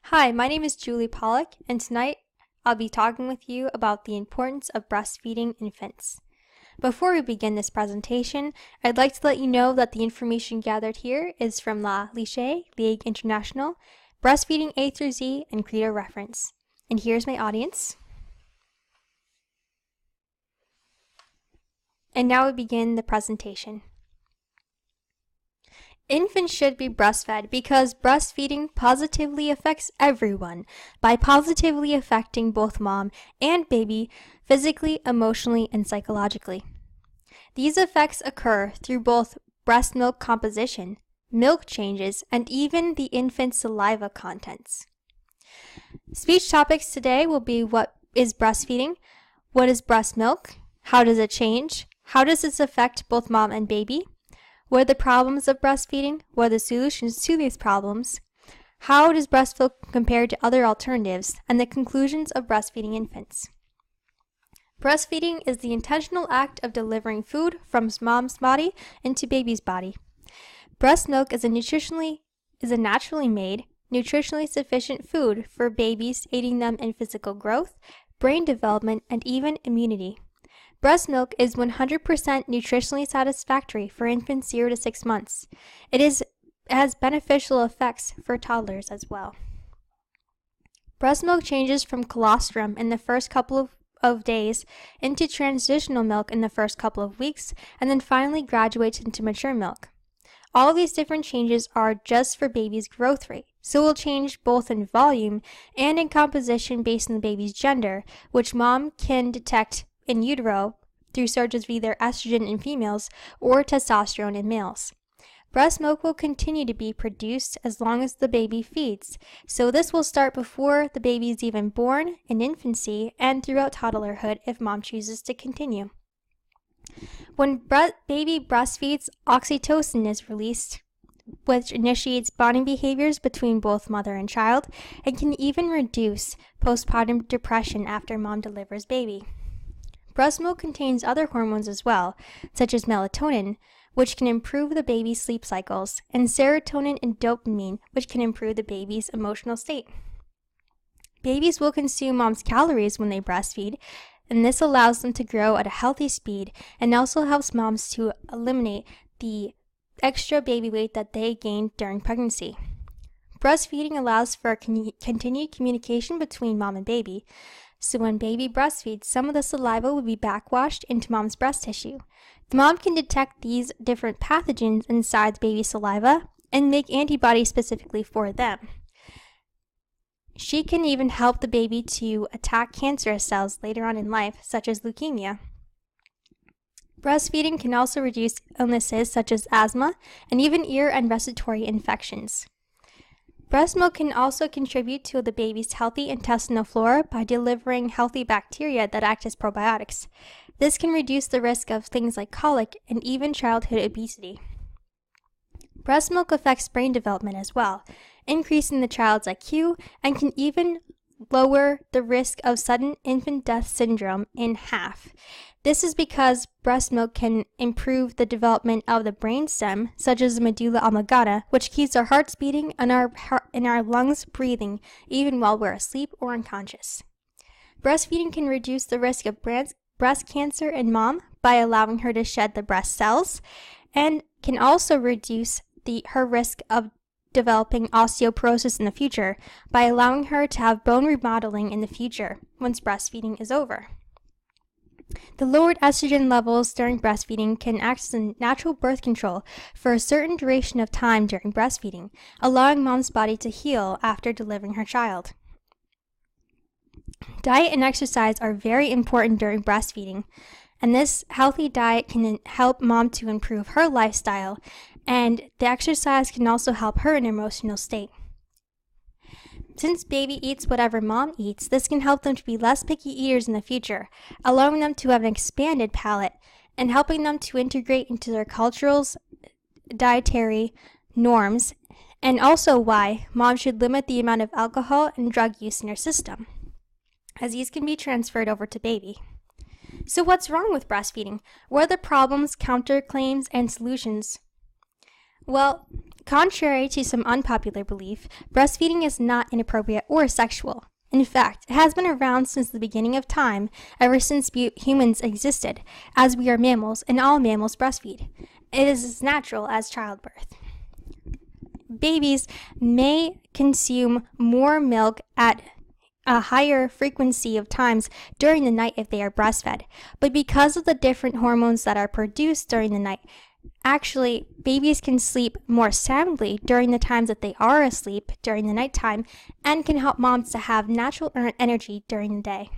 Hi, my name is Julie Pollock, and tonight I'll be talking with you about the importance of breastfeeding infants. Before we begin this presentation, I'd like to let you know that the information gathered here is from La Ligue, Ligue Internationale, Breastfeeding A through Z, and Credo Reference. And here's my audience. And now we begin the presentation. Infants should be breastfed because breastfeeding positively affects everyone by positively affecting both mom and baby physically, emotionally, and psychologically. These effects occur through both breast milk composition, milk changes, and even the infant's saliva contents. Speech topics today will be what is breastfeeding, what is breast milk, how does it change, how does this affect both mom and baby, what are the problems of breastfeeding? What are the solutions to these problems? How does breast milk compare to other alternatives? And the conclusions of breastfeeding infants. Breastfeeding is the intentional act of delivering food from mom's body into baby's body. Breast milk is a naturally made, nutritionally sufficient food for babies, aiding them in physical growth, brain development, and even immunity. Breast milk is 100% nutritionally satisfactory for infants 0 to 6 months. It has beneficial effects for toddlers as well. Breast milk changes from colostrum in the first couple of days into transitional milk in the first couple of weeks, and then finally graduates into mature milk. All of these different changes are just for baby's growth rate, so will change both in volume and in composition based on the baby's gender, which mom can detect in utero through surges of either estrogen in females or testosterone in males. Breast milk will continue to be produced as long as the baby feeds, so this will start before the baby is even born, in infancy, and throughout toddlerhood if mom chooses to continue. When baby breastfeeds, oxytocin is released, which initiates bonding behaviors between both mother and child and can even reduce postpartum depression after mom delivers baby. Breast milk contains other hormones as well, such as melatonin, which can improve the baby's sleep cycles, and serotonin and dopamine, which can improve the baby's emotional state. Babies will consume mom's calories when they breastfeed, and this allows them to grow at a healthy speed and also helps moms to eliminate the extra baby weight that they gained during pregnancy. Breastfeeding allows for continued communication between mom and baby. So when baby breastfeeds, some of the saliva will be backwashed into mom's breast tissue. The mom can detect these different pathogens inside the baby's saliva and make antibodies specifically for them. She can even help the baby to attack cancerous cells later on in life, such as leukemia. Breastfeeding can also reduce illnesses such as asthma and even ear and respiratory infections. Breast milk can also contribute to the baby's healthy intestinal flora by delivering healthy bacteria that act as probiotics. This can reduce the risk of things like colic and even childhood obesity. Breast milk affects brain development as well, increasing the child's IQ and can even lower the risk of sudden infant death syndrome in half. This is because breast milk can improve the development of the brainstem, such as the medulla oblongata, which keeps our hearts beating and our lungs breathing, even while we're asleep or unconscious. Breastfeeding can reduce the risk of breast cancer in mom by allowing her to shed the breast cells, and can also reduce her risk of developing osteoporosis in the future by allowing her to have bone remodeling in the future once breastfeeding is over. The lowered estrogen levels during breastfeeding can act as a natural birth control for a certain duration of time during breastfeeding, allowing mom's body to heal after delivering her child. Diet and exercise are very important during breastfeeding, and this healthy diet can help mom to improve her lifestyle, and the exercise can also help her in her emotional state. Since baby eats whatever mom eats, this can help them to be less picky eaters in the future, allowing them to have an expanded palate and helping them to integrate into their cultural dietary norms, and also why mom should limit the amount of alcohol and drug use in her system, as these can be transferred over to baby. So what's wrong with breastfeeding? What are the problems, counterclaims, and solutions? Well, contrary to some unpopular belief, breastfeeding is not inappropriate or sexual. In fact, it has been around since the beginning of time, ever since humans existed, as we are mammals and all mammals breastfeed. It is as natural as childbirth. Babies may consume more milk at a higher frequency of times during the night if they are breastfed, but because of the different hormones that are produced during the night, actually, babies can sleep more soundly during the times that they are asleep during the nighttime and can help moms to have natural energy during the day.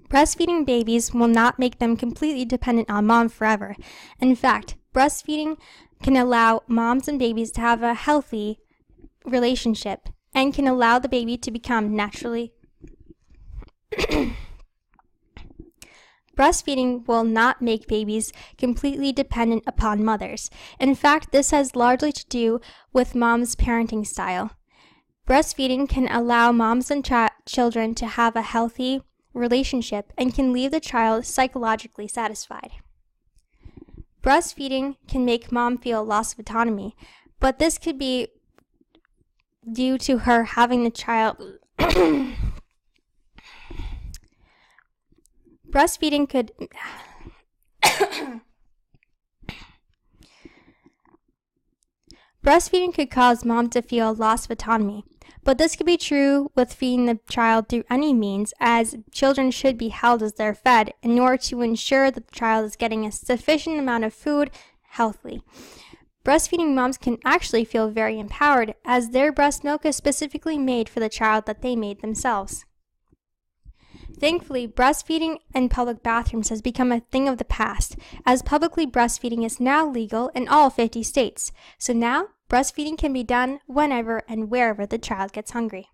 Breastfeeding babies will not make them completely dependent on mom forever. In fact, breastfeeding can allow moms and babies to have a healthy relationship and can allow the baby to become naturally Breastfeeding will not make babies completely dependent upon mothers. In fact, this has largely to do with mom's parenting style. Breastfeeding can allow moms and children to have a healthy relationship and can leave the child psychologically satisfied. Breastfeeding can make mom feel loss of autonomy, but this could be due to her having the child Breastfeeding could Breastfeeding could cause mom to feel loss of autonomy, but this could be true with feeding the child through any means, as children should be held as they're fed in order to ensure that the child is getting a sufficient amount of food healthily. Breastfeeding moms can actually feel very empowered, as their breast milk is specifically made for the child that they made themselves. Thankfully, breastfeeding in public bathrooms has become a thing of the past, as publicly breastfeeding is now legal in all 50 states. So now, breastfeeding can be done whenever and wherever the child gets hungry.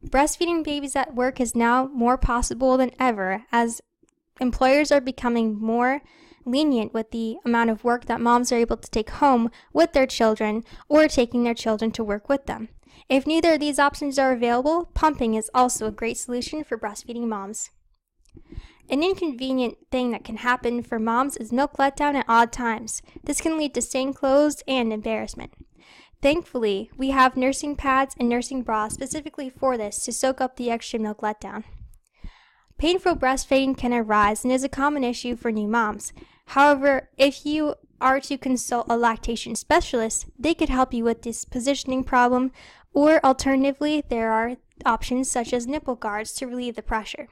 Breastfeeding babies at work is now more possible than ever, as employers are becoming more lenient with the amount of work that moms are able to take home with their children or taking their children to work with them. If neither of these options are available, pumping is also a great solution for breastfeeding moms. An inconvenient thing that can happen for moms is milk letdown at odd times. This can lead to stained clothes and embarrassment. Thankfully, we have nursing pads and nursing bras specifically for this to soak up the extra milk letdown. Painful breastfeeding can arise and is a common issue for new moms. However, if you are to consult a lactation specialist, they could help you with this positioning problem, or alternatively, there are options such as nipple guards to relieve the pressure.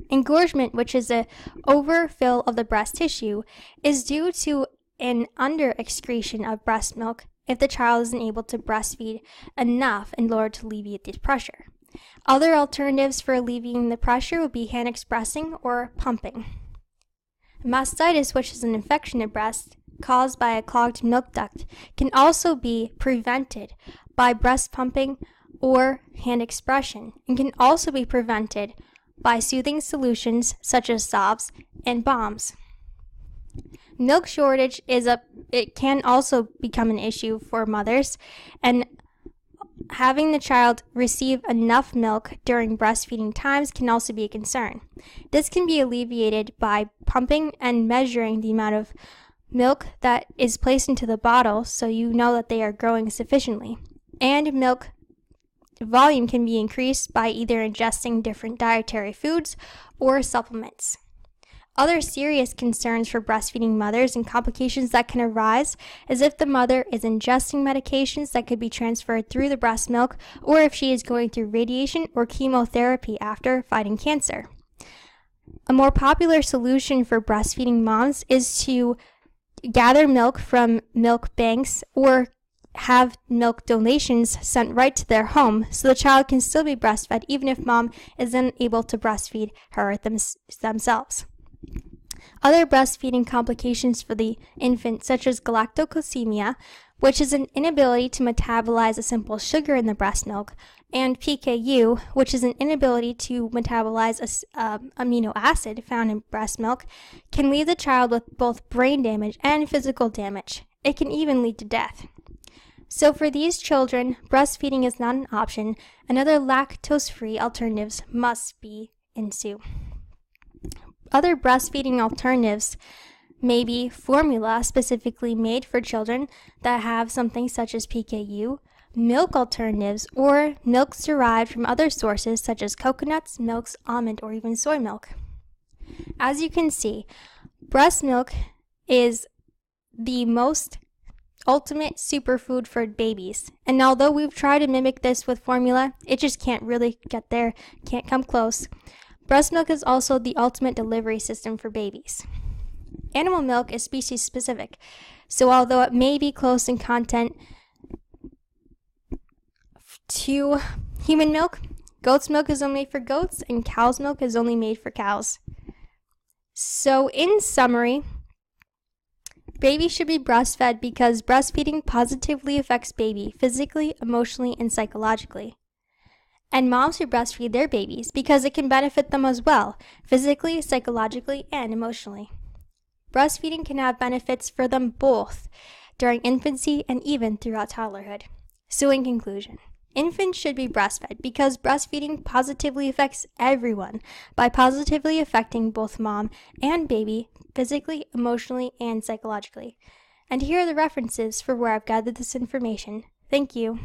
Engorgement, which is an overfill of the breast tissue, is due to an under-excretion of breast milk if the child isn't able to breastfeed enough in order to alleviate the pressure. Other alternatives for alleviating the pressure would be hand expressing or pumping. Mastitis, which is an infection of breast caused by a clogged milk duct, can also be prevented by breast pumping or hand expression, and can also be prevented by soothing solutions such as salves and balms. Milk shortage it can also become an issue for mothers, and having the child receive enough milk during breastfeeding times can also be a concern. This can be alleviated by pumping and measuring the amount of milk that is placed into the bottle so you know that they are growing sufficiently. And milk volume can be increased by either ingesting different dietary foods or supplements. Other serious concerns for breastfeeding mothers and complications that can arise is if the mother is ingesting medications that could be transferred through the breast milk, or if she is going through radiation or chemotherapy after fighting cancer. A more popular solution for breastfeeding moms is to gather milk from milk banks or have milk donations sent right to their home so the child can still be breastfed even if mom isn't able to breastfeed her themselves. Other breastfeeding complications for the infant, such as galactocalcemia, which is an inability to metabolize a simple sugar in the breast milk, and PKU, which is an inability to metabolize an amino acid found in breast milk, can leave the child with both brain damage and physical damage. It can even lead to death. So for these children, breastfeeding is not an option, and other lactose-free alternatives must be ensue. Other breastfeeding alternatives maybe formula specifically made for children that have something such as PKU, milk alternatives, or milks derived from other sources such as coconuts, milks, almond, or even soy milk. As you can see, breast milk is the most ultimate superfood for babies. And although we've tried to mimic this with formula, it just can't really get there, can't come close. Breast milk is also the ultimate delivery system for babies. Animal milk is species specific, so although it may be close in content to human milk, goat's milk is only made for goats and cow's milk is only made for cows. So in summary, baby should be breastfed because breastfeeding positively affects baby physically, emotionally, and psychologically. And moms should breastfeed their babies because it can benefit them as well, physically, psychologically, and emotionally. Breastfeeding can have benefits for them both during infancy and even throughout toddlerhood. So in conclusion, infants should be breastfed because breastfeeding positively affects everyone by positively affecting both mom and baby physically, emotionally, and psychologically. And here are the references for where I've gathered this information. Thank you.